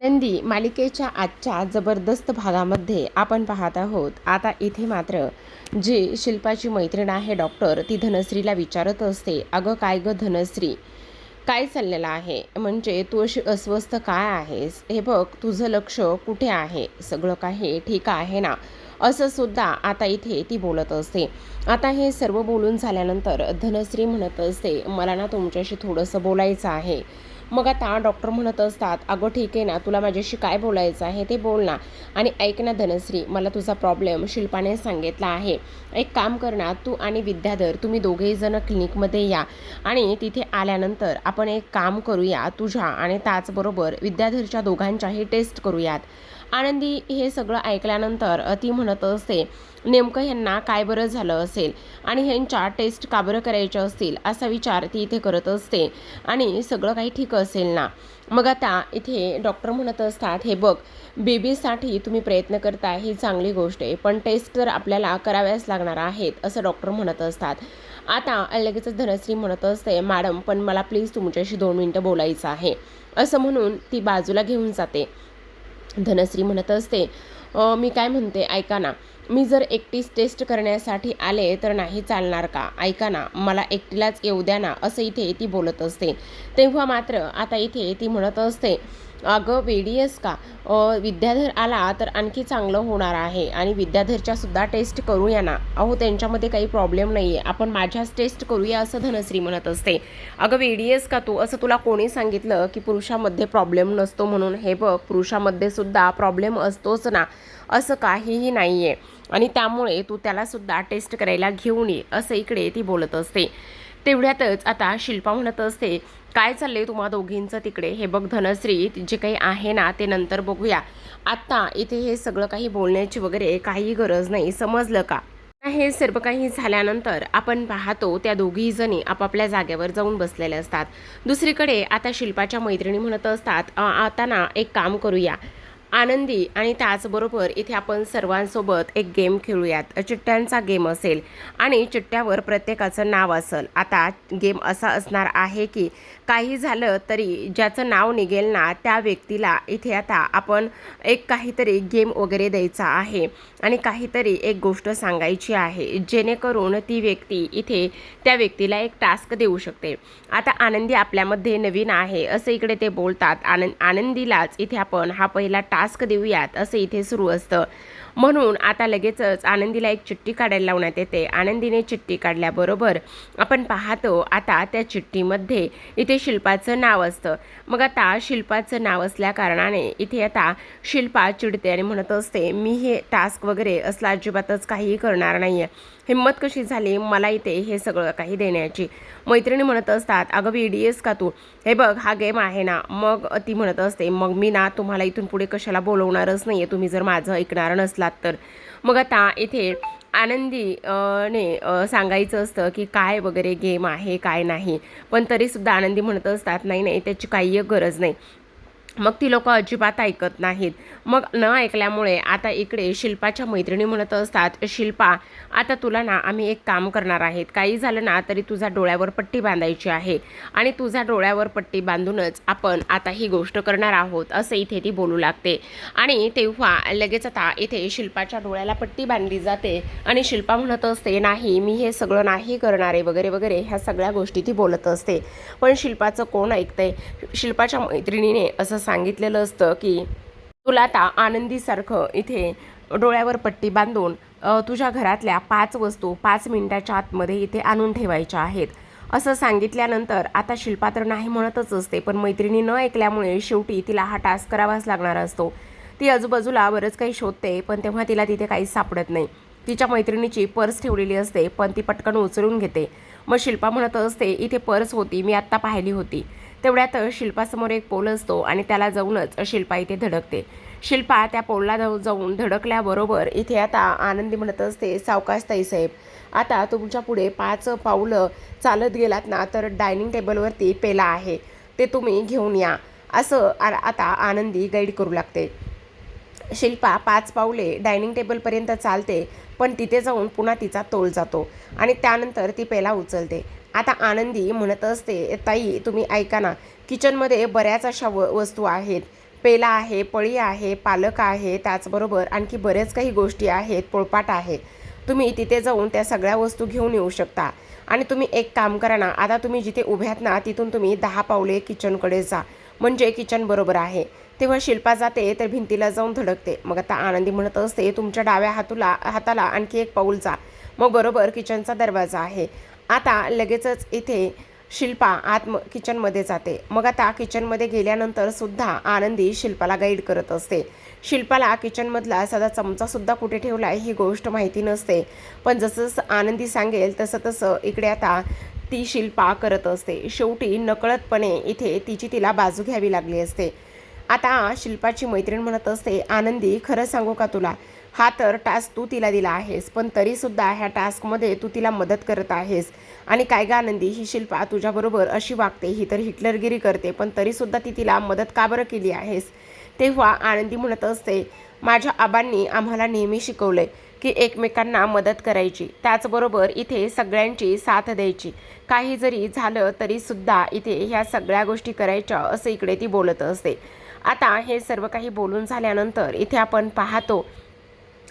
नंदी मालिकेच्या आजच्या जबरदस्त भागामध्ये आपण पाहत आहोत. आता इथे मात्र जी शिल्पाची मैत्रीण आहे डॉक्टर, ती धनश्रीला विचारत असते, अगं काय गं धनश्री, काय चाललेलं आहे? म्हणजे तू अशी अस्वस्थ काय आहेस? हे बघ, तुझं लक्ष कुठे आहे? सगळं काही ठीक आहे ना? असं सुद्धा आता इथे ती बोलत असते. आता हे सर्व बोलून झाल्यानंतर धनश्री म्हणत असते, मला ना तुमच्याशी थोडंसं बोलायचं आहे. मग आता डॉक्टर म्हणत असतात, अगं ठीक आहे ना, तुला माझ्याशी काय बोलायचं आहे ते बोल ना. आणि ऐक ना धनश्री, मला तुझा प्रॉब्लेम शिल्पाने सांगितला आहे. एक काम कर ना, तू आणि विद्याधर तुम्ही दोघेही जण क्लिनिकमध्ये या आणि तिथे आल्यानंतर आपण एक काम करूया, तुझ्या आणि त्याचबरोबर विद्याधरच्या दोघांच्याही टेस्ट करूयात. आनंदी हे सगळं ऐकल्यानंतर ती म्हणत असते, नेमकं ह्यांना काय बरं झालं असेल आणि ह्यांच्या टेस्ट का बरं करायच्या असतील असा विचार ती इथे करत असते आणि सगळं काही ठीक असेल ना. मग आता इथे डॉक्टर म्हणत असतात, हे बघ, बेबीसाठी तुम्ही प्रयत्न करताय ही चांगली गोष्ट आहे, पण टेस्ट तर आपल्याला कराव्याच लागणार आहेत असं डॉक्टर म्हणत असतात. आता लगेचच धनश्री म्हणत असते, मॅडम पण मला प्लीज तुमच्याशी 2 मिनिटं बोलायचं आहे असं म्हणून ती बाजूला घेऊन जाते. धनश्री म्हणत असते, मी काय म्हणते ऐका ना, मी जर एकटीच टेस्ट करण्यासाठी आले तर नाही चालणार का? ऐका ना, मला एकटीलाच येऊ द्या ना, असं इथे ती बोलत असते. तेव्हा मात्र आता इथे ती म्हणत असते, अगं वेडी आहेस का? विद्याधर आला तर आणखी चांगलं होणार आहे आणि विद्याधरच्या सुद्धा टेस्ट करूया ना. अहो त्यांच्यामध्ये काही प्रॉब्लेम नाही आहे, आपण माझ्याच टेस्ट करूया असं धनश्री म्हणत असते. अगं वेडी आहेस का तू? असं तुला कोणी सांगितलं की पुरुषामध्ये प्रॉब्लेम नसतो म्हणून? हे बघ, पुरुषामध्ये सुद्धा प्रॉब्लेम असतोच ना, असं काहीही नाही आहे आणि त्यामुळे तू त्यालासुद्धा टेस्ट करायला घेऊन ये असं इकडे ती बोलत असते. तेवढ्यातच आता शिल्पा म्हणत असते, काय चाललंय तुम्हा दोघींचं तिकडे? हे बघ धनश्री, जे काही आहे ना ते नंतर बघूया, आत्ता इथे हे सगळं काही बोलण्याची वगैरे काही गरज नाही, समजलं का? हे सर्व काही झाल्यानंतर आपण पाहतो त्या दोघी जणी आपापल्या जागेवर जाऊन बसलेल्या असतात. दुसरीकडे आता शिल्पाच्या मैत्रिणी म्हणत असतात, आता ना एक काम करूया आनंदी आणि त्याचबरोबर इथे आपण सर्वांसोबत एक गेम खेळूयात. चिट्ट्यांचा गेम असेल आणि चिट्ट्यावर प्रत्येकाचं नाव असेल. आता गेम असा असणार आहे की काही झालं तरी ज्याचं नाव निघेल ना त्या व्यक्तीला इथे आता आपण एक काहीतरी गेम वगैरे द्यायचा आहे आणि काहीतरी एक गोष्ट सांगायची आहे, जेणेकरून ती व्यक्ती इथे त्या व्यक्तीला एक टास्क देऊ शकते. आता आनंदी आपल्यामध्ये नवीन आहे असं इकडे ते बोलतात. आनंदीलाच इथे आपण हा पहिला टास्क देऊयात असं इथे सुरू असतं. म्हणून आता लगेचच आनंदीला एक चिठ्ठी काढायला लावण्यात येते. आनंदीने चिठ्ठी काढल्याबरोबर आपण पाहतो आता त्या चिठ्ठीमध्ये इथे शिल्पाचं नाव असतं. मग आता शिल्पाचं नाव असल्या कारणाने इथे आता शिल्पा चिडते आणि म्हणत असते, मी हे टास्क वगैरे असला अजिबातच काहीही करणार नाही आहे. हिंमत कशी झाली मला इथे हे सगळं काही देण्याची? मैत्रिणी म्हणत असतात, अगं वेडी आहेस का तू? हे बघ हा गेम आहे ना. मग ती म्हणत असते, मग मी ना तुम्हाला इथून पुढे कशाला बोलवणारच नाही आहे, तुम्ही जर माझं ऐकणार नसलात तर. मग आता इथे आनंदी ने सांगायचं असतं की काय वगैरे गेम आहे काय नाही, पण तरीसुद्धा आनंदी म्हणत असतात, नाही नाही त्याची काही गरज नाही. मग ती लोक अजिबात ऐकत नाहीत. मग न ऐकल्यामुळे आता इकडे शिल्पाच्या मैत्रिणी म्हणत असतात, शिल्पा आता तुला ना आम्ही एक काम करणार आहेत, काही झालं ना तरी तुझ्या डोळ्यावर पट्टी बांधायची आहे आणि तुझ्या डोळ्यावर पट्टी बांधूनच आपण आता ही गोष्ट करणार आहोत असं इथे ती बोलू लागते. आणि तेव्हा लगेच आता इथे शिल्पाच्या डोळ्याला पट्टी बांधली जाते आणि शिल्पा म्हणत असते, नाही मी हे सगळं नाही करणार आहे वगैरे वगैरे ह्या सगळ्या गोष्टी ती बोलत असते. पण शिल्पाचं कोण ऐकतंय? शिल्पाच्या मैत्रिणीने असं सांगितलेलं असतं की तुला आता आनंदीसारखं इथे डोळ्यावर पट्टी बांधून तुझ्या घरातल्या 5 वस्तू 5 मिनिटाच्या आतमध्ये इथे आणून ठेवायच्या आहेत असं सांगितल्यानंतर आता शिल्पा तर नाही म्हणतच असते, पण मैत्रिणी न ऐकल्यामुळे शेवटी तिला हा टास्क करावाच लागणार असतो. ती आजूबाजूला बरंच काही शोधते, पण तेव्हा तिला तिथे काहीच सापडत नाही. तिच्या मैत्रिणीची पर्स ठेवलेली असते, पण ती पटकन उचलून घेते. मग शिल्पा म्हणत असते, इथे पर्स होती, मी आत्ता पाहिली होती. तेवढ्यात शिल्पासमोर एक पोल असतो आणि त्याला जाऊनच शिल्पा इथे धडकते. शिल्पा त्या पोलला जाऊन धडकल्याबरोबर इथे आता आनंदी म्हणत असते, सावकाश ताईसाहेब, आता तुमच्या पुढे 5 पावलं चालत गेलात ना तर डायनिंग टेबलवरती पेला आहे, ते तुम्ही घेऊन या असं आता आनंदी गाईड करू लागते. शिल्पा 5 पावले डायनिंग टेबलपर्यंत चालते, पण तिथे जाऊन पुन्हा तिचा तोल जातो आणि त्यानंतर ती पेला उचलते. आता आनंदी म्हणत असते, ताई तुम्ही ऐका ना, किचनमध्ये बऱ्याच अशा वस्तू आहेत पेला आहे, पळी आहे, पालक आहे, त्याचबरोबर आणखी बरेच काही गोष्टी आहेत, पोळपाट आहे. तुम्ही तिथे जाऊन त्या सगळ्या वस्तू घेऊन येऊ शकता. आणि तुम्ही एक काम करा ना, आता तुम्ही जिथे उभे आहात ना तिथून तुम्ही 10 पावले किचनकडे जा, म्हणजे किचन बरोबर आहे. तेव्हा शिल्पा जाते तर भिंतीला जाऊन धडकते. मग आता आनंदी म्हणत असते, तुमच्या डाव्या हाताला आणखी एक पाऊल जा, मग बरोबर किचनचा दरवाजा आहे. आता लगेचच इथे शिल्पा किचनमध्ये जाते. मग आता किचनमध्ये गेल्यानंतर सुद्धा आनंदी शिल्पाला गाईड करत असते. शिल्पाला किचनमधला साधा चमचासुद्धा कुठे ठेवला आहे ही गोष्ट माहिती नसते, पण जसं जसं आनंदी सांगेल तसं तसं इकडे आता ती शिल्पा करत असते. शेवटी नकळतपणे इथे तिला बाजू घ्यावी लागली असते. आता शिल्पाची मैत्रीण म्हणत असते, आनंदी खरं सांगू का तुला, हा तर टास्क तू तिला दिला आहेस, पण तरीसुद्धा ह्या टास्कमध्ये तू तिला मदत करत आहेस. आणि काय गा आनंदी, ही शिल्पा तुझ्याबरोबर अशी वागते, ही तर हिटलरगिरी करते, पण तरीसुद्धा ती तिला मदत का बरं केली आहेस. तेव्हा आनंदी म्हणत असते, माझ्या आबांनी आम्हाला नेहमी शिकवलंय की एकमेकांना मदत करायची, त्याचबरोबर इथे सगळ्यांची साथ द्यायची. काही जरी झालं तरीसुद्धा इथे ह्या सगळ्या गोष्टी करायच्या, असं इकडे ती बोलत असते. आता हे सर्व काही बोलून झाल्यानंतर इथे आपण पाहतो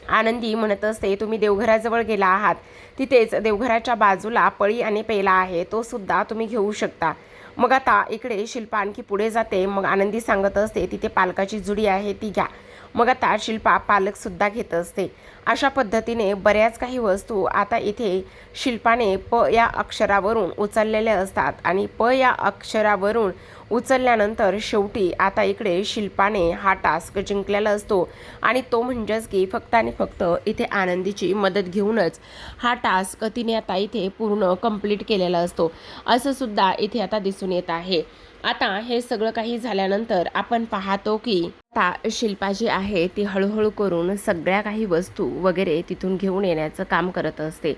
आनंदी म्हणत असते, तुम्ही देवघराजवळ गेला आहात, तिथेच देवघराच्या बाजूला पळी आणि पेला आहे, तो सुद्धा तुम्ही घेऊ शकता. मग आता इकडे शिल्पा आणखी पुढे जाते. मग आनंदी सांगत असते, तिथे पालकाची जुडी आहे ती घ्या. मग आता शिल्पा पालकसुद्धा घेत असते. अशा पद्धतीने बऱ्याच काही वस्तू आता इथे शिल्पाने प या अक्षरावरून उचललेल्या असतात आणि प या अक्षरावरून उचलल्यानंतर शेवटी आता इकडे शिल्पाने हा टास्क जिंकलेला असतो. आणि तो म्हणजेच की फक्त आणि फक्त इथे आनंदीची मदत घेऊनच हा टास्क तिने आता इथे पूर्ण कंप्लीट केलेला असतो, असं सुद्धा इथे आता दिसून येत आहे. आता हे सगळं काही झाल्यानंतर आपण पाहतो की आता शिल्पा जी आहे ती हळूहळू करून सगळ्या काही वस्तू वगैरे तिथून घेऊन येण्याचं काम करत असते.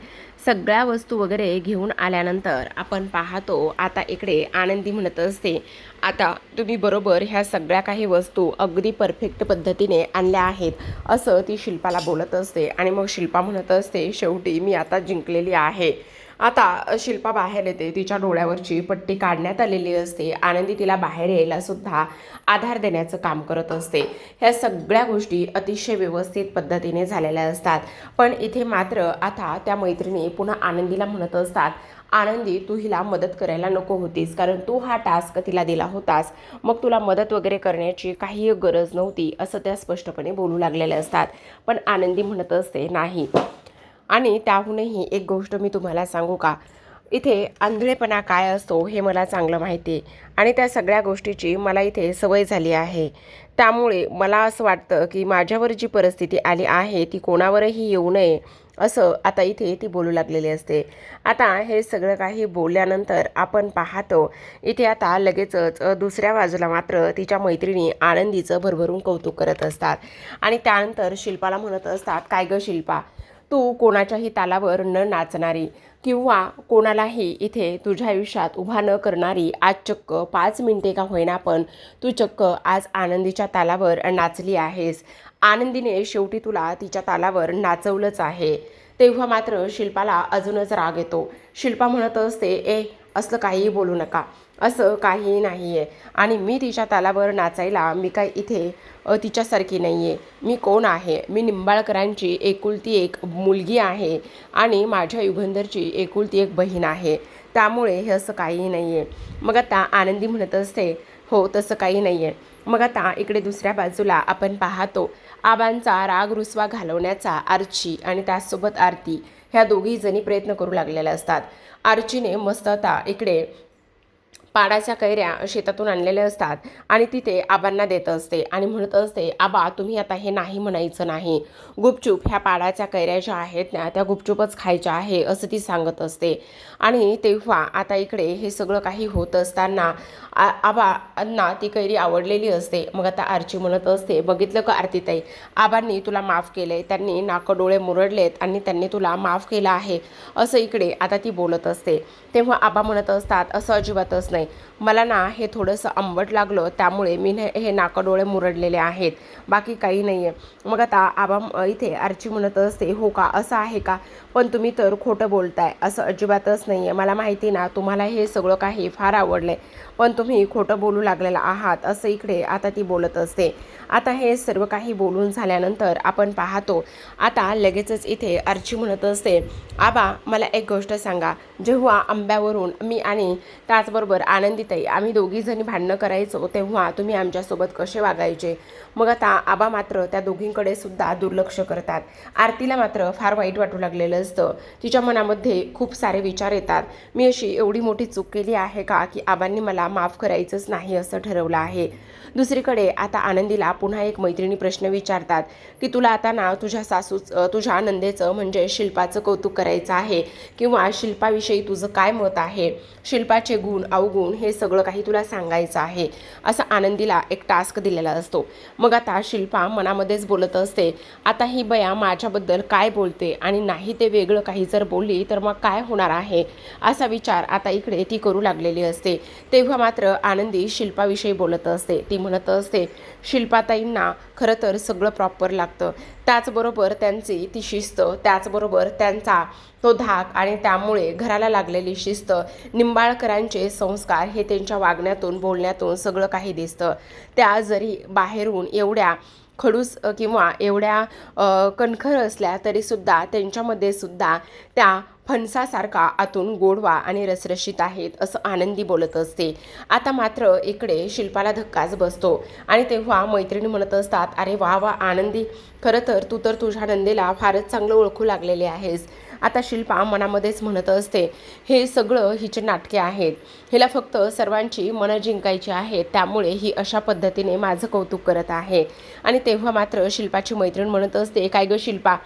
सगळ्या वस्तू वगैरे घेऊन आल्यानंतर आपण पाहतो आता इकडे आनंदी म्हणत असते, आता तुम्ही बरोबर ह्या सगळ्या काही वस्तू अगदी परफेक्ट पद्धतीने आणल्या आहेत, असं ती शिल्पाला बोलत असते. आणि मग शिल्पा म्हणत असते, शेवटी मी आता जिंकलेली आहे. आता शिल्पा बाहेर येते, तिच्या डोळ्यावरची पट्टी काढण्यात आलेली असते. आनंदी तिला बाहेर यायला सुद्धा आधार देण्याचं काम करत असते. ह्या सगळ्या गोष्टी अतिशय व्यवस्थित पद्धतीने झालेल्या असतात. पण इथे मात्र आता त्या मैत्रिणी पुन्हा आनंदीला म्हणत असतात, आनंदी तू हिला मदत करायला नको होतीस, कारण तू हा टास्क तिला दिला होतास, मग तुला मदत वगैरे करण्याची काही गरज नव्हती, असं त्या स्पष्टपणे बोलू लागलेल्या असतात. पण आनंदी म्हणत असते, नाही. आणि त्याहूनही एक गोष्ट मी तुम्हाला सांगू का, इथे आंधळेपणा काय असतो हे मला चांगलं माहिती आहे आणि त्या सगळ्या गोष्टीची मला इथे सवय झाली आहे. त्यामुळे मला असं वाटतं की माझ्यावर जी परिस्थिती आली आहे ती कोणावरही येऊ नये, असं आता इथे ती बोलू लागलेली असते. आता हे सगळं काही बोलल्यानंतर आपण पाहतो इथे आता लगेचच दुसऱ्या बाजूला मात्र तिच्या मैत्रिणी आनंदीचं भरभरून कौतुक करत असतात. आणि त्यानंतर शिल्पाला म्हणत असतात, काय गं शिल्पा, तू कोणाच्याही तालावर न नाचणारी किंवा कोणालाही इथे तुझ्या आयुष्यात उभा न करणारी, आज चक्क 5 मिनिटे का होईना पण तू चक्क आज आनंदीच्या तालावर नाचली आहेस. आनंदीने शेवटी तुला तिच्या तालावर नाचवलंच आहे. तेव्हा मात्र शिल्पाला अजूनच राग येतो. शिल्पा म्हणत असते, असलं काहीही बोलू नका, असं काहीही नाही आहे. आणि मी तिच्या तालावर नाचायला मी काय इथे तिच्यासारखी नाही आहे. मी कोण आहे, मी निंबाळकरांची एकुलती एक मुलगी आहे आणि माझ्या युगंधरची एकुलती एक बहीण आहे. त्यामुळे हे असं काहीही नाही आहे. मग आता आनंदी म्हणत असते, हो तसं काही नाही आहे. मग आता इकडे दुसऱ्या बाजूला आपण पाहतो आबांचा राग रुसवा घालवण्याचा आर्ची आणि त्याचसोबत आरती ह्या दोघी जणी प्रयत्न करू लागलेल्या असतात. आर्चीने मस्त आता इकडे पाडाच्या कैऱ्या शेतातून आणलेल्या असतात आणि तिथे आबांना देत असते आणि म्हणत असते, आबा तुम्ही आता हे नाही म्हणायचं नाही, गुपचूप ह्या पाडाच्या कैऱ्या ज्या आहेत ना त्या गुपचूपच खायच्या आहे, असं ती सांगत असते. आणि तेव्हा आता इकडे हे सगळं काही होत असताना आबांना ती कैरी आवडलेली असते. मग आता आर्ची म्हणत असते, बघितलं का आरतीताई, आबांनी तुला माफ केलंय, त्यांनी नाकं डोळे मुरडलेत आणि त्यांनी तुला माफ केलं आहे, असं इकडे आता ती बोलत असते. तेव्हा आबा म्हणत असतात, असं अजिबातच नाही, नाही, मला ना हे थोडंसं आंबट लागलं त्यामुळे मी हे नाकाडोळे मुरडलेले आहेत, बाकी काही नाही आहे. मग आता आबा इथे आर्ची म्हणत असते, हो का, असं आहे का, पण तुम्ही तर खोटं बोलताय, असं अजिबातच नाही आहे, मला माहिती ना तुम्हाला हे सगळं काही फार आवडलं आहे, पण तुम्ही खोटं बोलू लागलेला आहात, असं इकडे आता ती बोलत असते. आता हे सर्व काही बोलून झाल्यानंतर आपण पाहतो आता लगेचच इथे आर्ची म्हणत असते, आबा मला एक गोष्ट सांगा, जेव्हा आंब्यावरून मी आणि त्याचबरोबर आनंदीताई आम्ही दोघीजणी भांडणं करायचो तेव्हा तुम्ही आमच्यासोबत कसे वागायचे. मग आता आबा मात्र त्या दोघींकडे सुद्धा दुर्लक्ष करतात. आरतीला मात्र फार वाईट वाटू लागलेलं असतं. तिच्या मनामध्ये खूप सारे विचार येतात, मी अशी एवढी मोठी चूक केली आहे का की आबांनी मला माफ करायचंच नाही असं ठरवलं आहे. दुसरीकडे आता आनंदीला पुन्हा एक मैत्रिणी प्रश्न विचारतात की तुला आता ना तुझ्या नंदेचं म्हणजे शिल्पाचं कौतुक करायचं आहे किंवा शिल्पाविषयी तुझं काय मत आहे, शिल्पाचे गुण अवगुण हे सगळं काही तुला सांगायचं आहे, असं आनंदीला एक टास्क दिलेला असतो. मग आता शिल्पा मनामध्येच बोलत असते, आता ही बया माझ्याबद्दल काय बोलते आणि नाही ते वेगळं काही जर बोलली तर मग काय होणार आहे, असा विचार आता इकडे ती करू लागलेली असते. तेव्हा मात्र आनंदी शिल्पाविषयी बोलत असते. ती म्हणत असते, शिल्पाताईंना खरं तर सगळं प्रॉपर लागतं, त्याचबरोबर त्यांची ती शिस्त, त्याचबरोबर त्यांचा तो धाक आणि त्यामुळे घराला लागलेली शिस्त, निंबाळकरांचे संस्कार हे त्यांच्या वागण्यातून बोलण्यातून सगळं काही दिसतं. त्या जरी बाहेरून एवढ्या खडूस किंवा एवढ्या कणखर असल्या तरीसुद्धा त्यांच्यामध्ये सुद्धा त्या फणसासारखा आतून गोडवा आणि रसरशीत आहेत, असं आनंदी बोलत असते. आता मात्र इकडे शिल्पाला धक्काच बसतो आणि तेव्हा मैत्रिणी म्हणत असतात, अरे वा वा आनंदी, खरं तर तू तर तुझ्या नंदेला फारच चांगलं ओळखू लागलेले आहेस. आता शिल्पा मनामध्येच म्हणत असते, हे सगळं हिचे नाटके आहेत, हिला फक्त सर्वांची मनं जिंकायची आहेत, त्यामुळे ही अशा पद्धतीने माझं कौतुक करत आहे. आणि तेव्हा मात्र शिल्पाची मैत्रीण म्हणत असते, काय गं शिल्पा,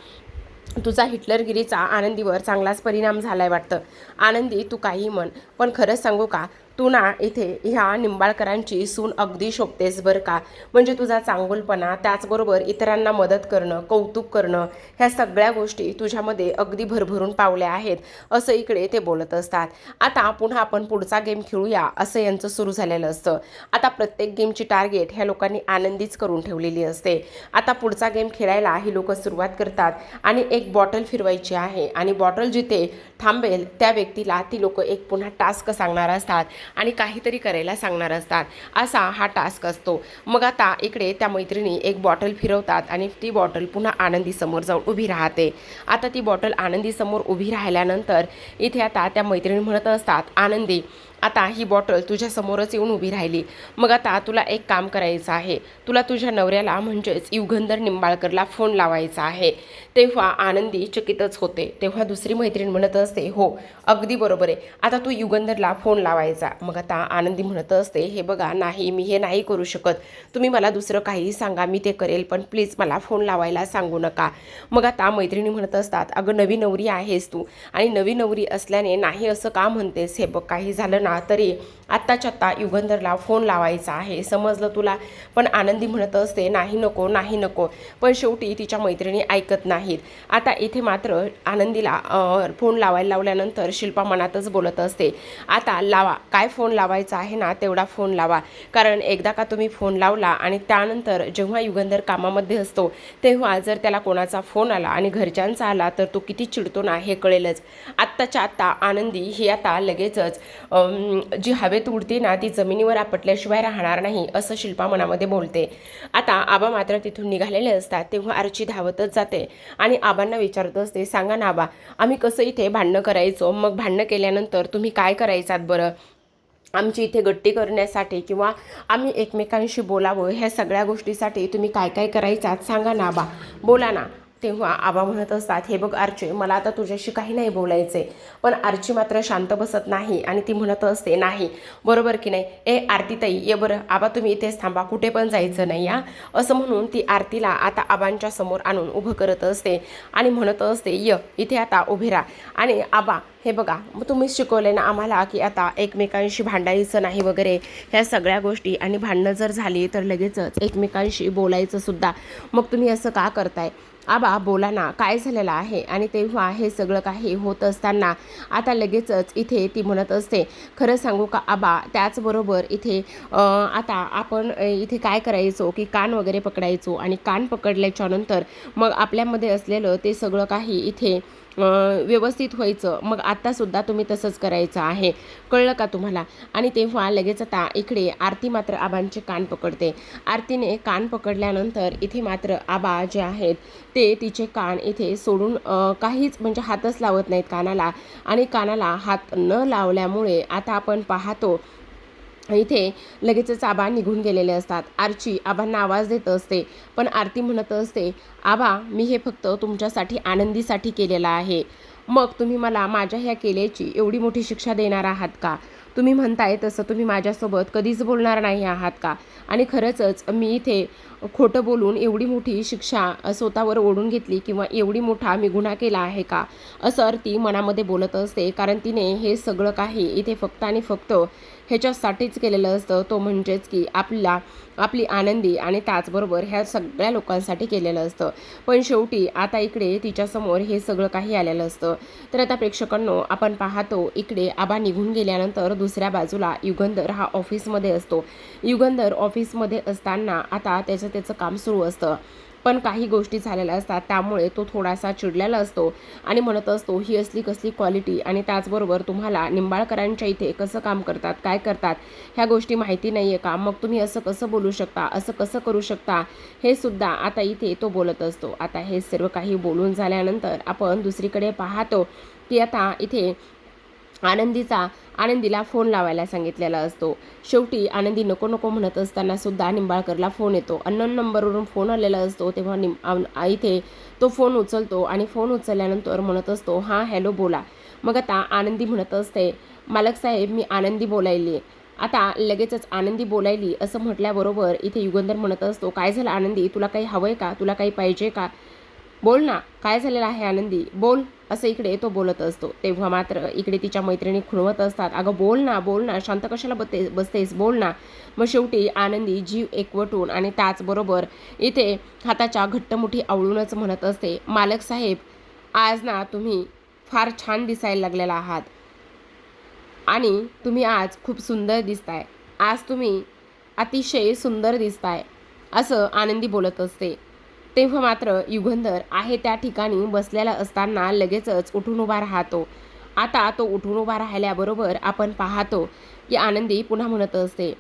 तुझा हिटलरगिरीचा आनंदीवर चांगलाच परिणाम झालाय वाटतं. आनंदी तू काही म्हण, पण खरंच सांगू का, तू ना इथे ह्या निंबाळकरांची सून अगदी शोभतेस बरं का. म्हणजे तुझा चांगुलपणा, त्याचबरोबर इतरांना मदत करणं, कौतुक करणं, ह्या सगळ्या गोष्टी तुझ्यामध्ये अगदी भरभरून पावल्या आहेत, असं इकडे ते बोलत असतात. आता पुन्हा आपण पुढचा गेम खेळूया असं यांचं सुरू झालेलं असतं. आता प्रत्येक गेमची टार्गेट ह्या लोकांनी आनंदीच करून ठेवलेली असते. आता पुढचा गेम खेळायला ही लोक सुरुवात करतात आणि एक बॉटल फिरवायची आहे आणि बॉटल जिथे थांबेल त्या व्यक्तीला ती लोक एक पुन्हा टास्क सांगणार असतात आणि काहीतरी करायला सांगणार असतात, असा हा टास्क असतो. मग आता इकडे त्या मैत्रिणी एक बॉटल फिरवतात आणि ती बॉटल पुन्हा आनंदीसमोर जाऊन उभी राहते. आता ती बॉटल आनंदीसमोर उभी राहिल्यानंतर इथे आता त्या मैत्रिणी म्हणत असतात, आनंदी आता ही बॉटल तुझ्यासमोरच येऊन उभी राहिली, मग आता तुला एक काम करायचं आहे, तुला तुझ्या नवऱ्याला म्हणजेच युगंधर निंबाळकरला फोन लावायचा आहे. तेव्हा आनंदी चकितच होते. तेव्हा दुसरी मैत्रीण म्हणत असते, हो अगदी बरोबर आहे, आता तू युगंधरला फोन लावायचा. मग आता आनंदी म्हणत असते, हे बघा नाही, मी हे नाही करू शकत, तुम्ही मला दुसरं काही सांगा, मी ते करेल, पण प्लीज मला फोन लावायला सांगू नका. मग आता मैत्रिणी म्हणत असतात, अगं नवी नवरी आहेस तू आणि नवी नवरी असल्याने नाही असं का म्हणतेस, हे बघ काही झालं ना तरी आत्ताच्या आत्ता युगंधरला फोन लावायचा आहे, समजलं तुला. पण आनंदी म्हणत असते, नाही नको नाही नको, पण शेवटी तिच्या मैत्रिणी ऐकत नाहीत. आता इथे मात्र आनंदीला फोन लावायला लावल्यानंतर शिल्पा मनातच बोलत असते, आता लावा, काय फोन लावायचा आहे ना तेवढा फोन लावा, कारण एकदा का तुम्ही फोन लावला आणि त्यानंतर जेव्हा युगंधर कामामध्ये असतो तेव्हा जर त्याला कोणाचा फोन आला आणि घरच्यांचा आला तर तो किती चिडतो ना हे कळेलच. आत्ताच्या आत्ता आनंदी ही आता लगेचच जी हवेत उडते ना ती जमिनीवर आपटल्याशिवाय राहणार नाही, असं शिल्पा मनामध्ये बोलते. आता आबा मात्र तिथून निघालेले असतात. तेव्हा आर्ची धावतच जाते आणि आबांना विचारत असते, सांगा ना आबा, आम्ही कसं इथे भांडणं करायचो, मग भांडणं केल्यानंतर तुम्ही काय करायचात बरं, आमची इथे गट्टी करण्यासाठी किंवा आम्ही एकमेकांशी बोलावं ह्या सगळ्या गोष्टीसाठी तुम्ही काय काय करायचात, सांगा ना आबा, बोला ना. तेव्हा आबा म्हणत असतात, हे बघ आर्ची, मला आता तुझ्याशी काही नाही बोलायचे. पण आर्ची मात्र शांत बसत नाही आणि ती म्हणत असते, नाही बरोबर की नाही, ए आरतीताई ये बरं, आबा तुम्ही इथेच थांबा, कुठे पण जायचं नाही या, असं म्हणून ती आरतीला आता आबांच्या समोर आणून उभं करत असते आणि म्हणत असते, इथे आता उभे राहा. आणि आबा हे बघा, मग तुम्हीच शिकवले ना आम्हाला की आता एकमेकांशी भांडायचं नाही वगैरे ह्या सगळ्या गोष्टी, आणि भांडणं जर झाली तर लगेचच एकमेकांशी बोलायचं सुद्धा, मग तुम्ही असं का करताय. आबा बोला ना, काय झालेलं आहे? आणि तेव्हा हे सगळं काही होत असताना आता लगेचच इथे ती म्हणत असते, खरं सांगू का आबा, त्याचबरोबर इथे आता आपण इथे काय करायचो की कान वगैरे पकडायचो आणि कान पकडल्याच्यानंतर मग आपल्यामध्ये असलेलं ते सगळं काही इथे व्यवस्थित व्हायचं. मग आत्तासुद्धा तुम्ही तसंच करायचं आहे, कळलं का तुम्हाला? आणि तेव्हा लगेच आता इकडे आरती मात्र आबांचे कान पकडते. आरतीने कान पकडल्यानंतर इथे मात्र आबा जे आहेत ते तिचे कान इथे सोडून काहीच म्हणजे हातच लावत नाहीत कानाला. आणि कानाला हात न लावल्यामुळे आता आपण पाहतो इथे लगेचच आबा निघून गेलेले असतात. आरची आबांना आवाज देत असते, पण आरती म्हणत असते, आबा मी हे फक्त तुमच्यासाठी आनंदीसाठी केलेलं आहे. मग तुम्ही मला माझ्या ह्या केल्याची एवढी मोठी शिक्षा देणार आहात का? तुम्ही म्हणताय तसं तुम्ही माझ्यासोबत कधीच बोलणार नाही आहात का? आणि खरंच मी इथे खोटं बोलून एवढी मोठी शिक्षा स्वतःवर ओढून घेतली किंवा एवढी मोठा मी गुन्हा केला आहे का? असं ती मनामध्ये बोलत असते. कारण तिने हे सगळं काही इथे फक्त आणि फक्त ह्याच्यासाठीच केलेलं असतं, तो म्हणजेच की आपली आनंदी आणि त्याचबरोबर ह्या सगळ्या लोकांसाठी केलेलं असतं. पण शेवटी आता इकडे तिच्यासमोर हे सगळं काही आलेलं असतं. तर आता प्रेक्षकांनो, आपण पाहतो इकडे आबा निघून गेल्यानंतर दुसऱ्या बाजूला युगंधर हा ऑफिसमध्ये असतो. युगंधर ऑफिसमध्ये असताना आता त्याचं काम सुरू असतं. पण काही गोष्टी झालेल्या असतात, त्यामुळे तो थोडासा चिडलेला असतो आणि म्हणत असतो, ही असली कसली क्वालिटी आणि त्याचबरोबर तुम्हाला निंबाळकरांच्या इथे कसं काम करतात, काय करतात ह्या गोष्टी माहिती नाही आहे का? मग तुम्ही असं कसं बोलू शकता, असं कसं करू शकता? हे सुद्धा आता इथे तो बोलत असतो. आता हे सर्व काही बोलून झाल्यानंतर आपण दुसरीकडे पाहतो की आता इथे आनंदीला फोन लावायला सांगितलेला असतो. शेवटी आनंदी नको नको म्हणत असताना सुद्धा निंबाळकरला फोन येतो. अननोन नंबरवरून फोन आलेला असतो. तेव्हा इथे तो फोन उचलतो आणि फोन उचलल्यानंतर म्हणत असतो, हां हॅलो बोला. मग आता आनंदी म्हणत असते, मालक साहेब मी आनंदी बोलायली. आता लगेचच आनंदी बोलायली असं म्हटल्याबरोबर इथे युगंधर म्हणत असतो, काय झालं आनंदी, तुला काही हवंय का, तुला काही पाहिजे का? बोल ना, काय झालेलं आहे आनंदी, बोल, असं इकडे तो बोलत असतो. तेव्हा मात्र इकडे तिच्या मैत्रिणी खुणवत असतात, अगं बोल ना, शांत कशाला बसतेस, बोल ना. मग शेवटी आनंदी जीव एकवटून आणि त्याचबरोबर इथे हाताच्या घट्ट मुठी आवळूनच म्हणत असते, मालक साहेब आज ना तुम्ही फार छान दिसायला लागलेला आहात आणि तुम्ही आज खूप सुंदर दिसताय, आज तुम्ही अतिशय सुंदर दिसताय, असं आनंदी बोलत असते. तेव्हा मात्र युगंधर आहे त्या ठिकाणी बसलेला असताना लगेचच उठून उभा राहतो. आता तो उठून उभा राहिल्याबरोबर आपण पाहतो की आनंदी पुन्हा म्हणत असते,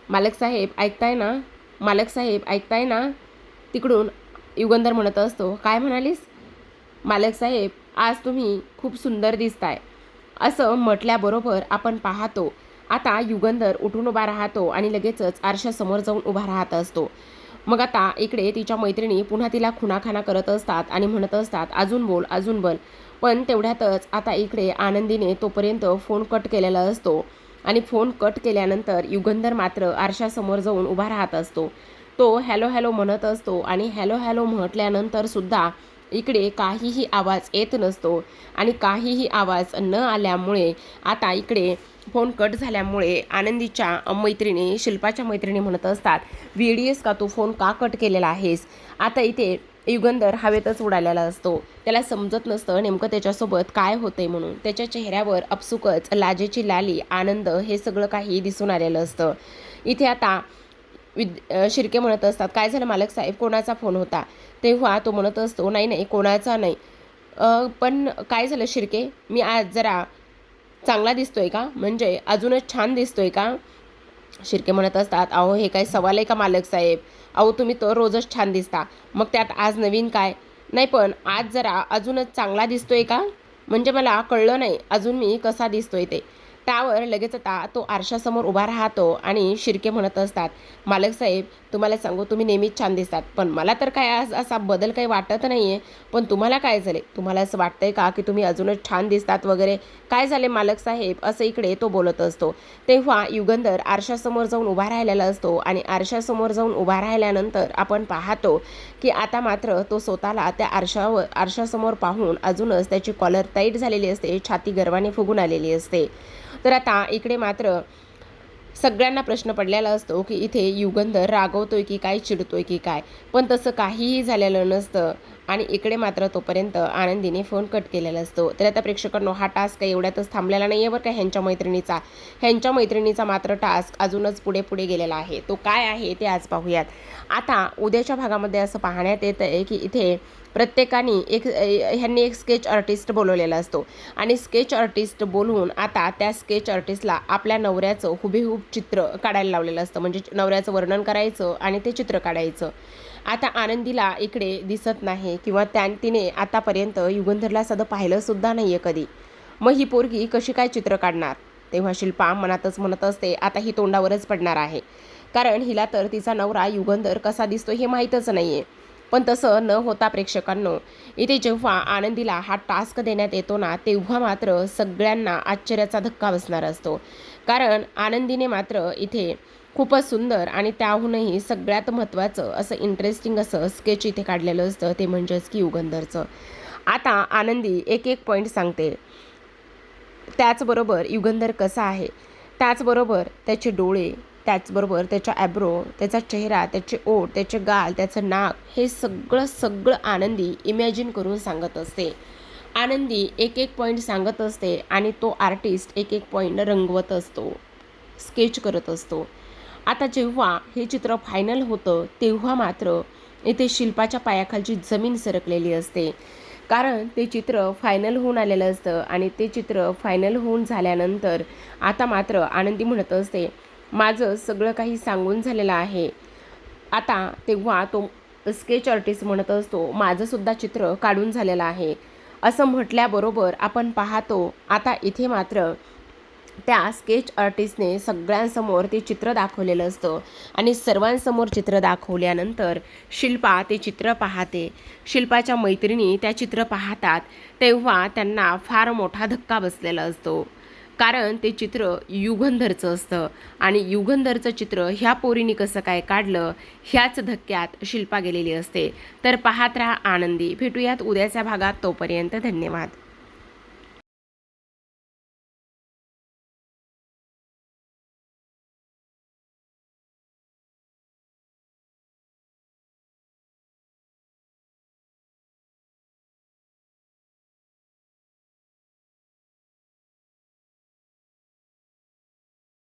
मालक साहेब ऐकताय ना, मालक साहेब ऐकताय ना. तिकडून युगंधर म्हणत असतो, काय म्हणालीस? मालक साहेब आज तुम्ही खूप सुंदर दिसताय, असं म्हटल्याबरोबर आपण पाहतो आता युगंधर उठून उभा राहतो आणि लगेचच आरशासमोर जाऊन उभा राहत असतो. मग आता इकडे तिच्या मैत्रिणी पुन्हा तिला खुणाखाना करत असतात आणि म्हणत असतात, अजून बोल, अजून बोल. पण तेवढ्यातच आता इकडे आनंदीने तोपर्यंत फोन कट केलेला असतो आणि फोन कट केल्यानंतर युगंधर मात्र आरशासमोर जाऊन उभा राहत असतो. तो हॅलो हॅलो म्हणत असतो आणि हॅलो हॅलो म्हटल्यानंतर सुद्धा इकडे काहीही आवाज येत नसतो आणि काहीही आवाज न आल्यामुळे आता इकडे फोन कट झाल्यामुळे आनंदीच्या मैत्रिणी, शिल्पाच्या मैत्रिणी म्हणत असतात, VDS का तू फोन का कट केलेला आहेस? आता इथे युगंधर हवेतच उडालेला असतो. त्याला समजत नसतं नेमकं त्याच्यासोबत काय होतंय म्हणून. त्याच्या चेहऱ्यावर आपसुकच लाजेची लाली, आनंद हे सगळं काही दिसून आलेलं असतं. इथे आता शिर्के म्हणत असतात, काय झालं मालक साहेब, कोणाचा फोन होता? तेव्हा तो म्हणत असतो, नाही कोणाचा नाही. पण काय झालं शिर्के, मी आज जरा चांगला दिसतोय का, म्हणजे अजूनच छान दिसतोय का? शिर्के म्हणत असतात, अहो हे काय सवाल आहे का मालक साहेब, अहो तुम्ही तर रोजच छान दिसता, मग त्यात आज नवीन काय? नाही पण आज जरा अजूनच चांगला दिसतोय का, म्हणजे मला कळलं नाही अजून मी कसा दिसतोय ते. त्यावर लगेच आता तो आरशासमोर उभा राहतो आणि शिर्के म्हणत असतात, मालक साहेब तुम्हाला सांगू तुम्ही नेहमीच छान दिसतात, पण मला तर काय आज असा बदल काही वाटत नाही आहे. पण तुम्हाला काय झाले, तुम्हाला असं वाटतंय का की तुम्ही अजूनच छान दिसतात वगैरे, काय झाले मालक साहेब, असं इकडे तो बोलत असतो. तेव्हा युगंधर आरशासमोर जाऊन उभा राहिलेला असतो आणि आरशासमोर जाऊन उभा राहिल्यानंतर आपण पाहतो की आता मात्र तो स्वतःला त्या आरशासमोर पाहून अजूनच त्याची कॉलर टाईट झालेली असते, छाती गर्वाने फुगून आलेली असते. तर आता इकडे मात्र सगळ्यांना प्रश्न पडलेला असतो की इथे युगंधर रागवतोय की काय, चिडतोय की काय, पण तसं काहीही झालेलं नसतं. आणि इकडे मात्र तोपर्यंत आनंदीने फोन कट केलेला असतो. तर आता प्रेक्षकांनो, हा टास्क काही एवढ्यातच थांबलेला नाही आहे बरं का ह्यांच्या मैत्रिणीचा मात्र टास्क अजूनच पुढे पुढे गेलेला आहे. तो काय आहे ते आज पाहूयात. आता उद्याच्या भागामध्ये असं पाहण्यात येतं आहे की इथे प्रत्येकाने ह्यांनी एक स्केच आर्टिस्ट बोलवलेला असतो आणि स्केच आर्टिस्ट बोलवून आता त्या स्केच आर्टिस्टला आपल्या नवऱ्याचं हुबेहूब चित्र काढायला लावलेलं असतं. म्हणजे नवऱ्याचं वर्णन करायचं आणि ते चित्र काढायचं. आता आनंदीला इकडे दिसत नाही किंवा तिने आतापर्यंत युगंधरला साधं पाहिलंसुद्धा नाही आहे कधी. मग ही पोरगी कशी काय चित्र काढणार? तेव्हा शिल्पा मनातच म्हणत असते, आता ही तोंडावरच पडणार आहे. कारण हिला तर तिचा नवरा युगंधर कसा दिसतो हे माहीतच नाही आहे. पण तसं न होता प्रेक्षकांनो, इथे जेव्हा आनंदीला हा टास्क देण्यात येतो ना, तेव्हा मात्र सगळ्यांना आश्चर्याचा धक्का बसणार असतो. कारण आनंदीने मात्र इथे खूपच सुंदर आणि त्याहूनही सगळ्यात महत्त्वाचं असं इंटरेस्टिंग असं स्केच इथे काढलेलं असतं, ते म्हणजेच की युगंधरचं. आता आनंदी एक एक पॉईंट सांगते. त्याचबरोबर युगंधर कसा आहे, त्याचबरोबर त्याचे डोळे, त्याचबरोबर त्याचा ॲब्रो, त्याचा चेहरा, त्याचे ओठ, त्याचे गाल, त्याचं नाक, हे सगळं आनंदी इमॅजिन करून सांगत असते. आनंदी एक एक पॉईंट सांगत असते आणि तो आर्टिस्ट एक एक पॉईंट रंगवत असतो, स्केच करत असतो. आता जेव्हा हे चित्र फायनल होतं तेव्हा मात्र इथे शिल्पाच्या पायाखालची जमीन सरकलेली असते. कारण ते चित्र फायनल होऊन आलेलं असतं आणि ते चित्र फायनल होऊन झाल्यानंतर आता मात्र आनंदी म्हणत असते, माझं सगळं काही सांगून झालेलं आहे. आता तेव्हा तो स्केच आर्टिस्ट म्हणत असतो, माझंसुद्धा चित्र काढून झालेलं आहे. असं म्हटल्याबरोबर आपण पाहतो आता इथे मात्र त्या स्केच आर्टिस्टने सगळ्यांसमोर ते चित्र दाखवलेलं असतं आणि सर्वांसमोर चित्र दाखवल्यानंतर शिल्पा ते चित्र पाहते. शिल्पाच्या मैत्रिणी त्या चित्र पाहतात तेव्हा त्यांना फार मोठा धक्का बसलेला असतो. कारण ते चित्र युगंधरचं असतं आणि युगंधरचं चित्र ह्या पोरीने कसं काय काढलं ह्याच धक्क्यात शिल्पा गेलेली असते. तर पाहत राहा आनंदी. भेटूयात उद्याच्या भागात. तोपर्यंत धन्यवाद.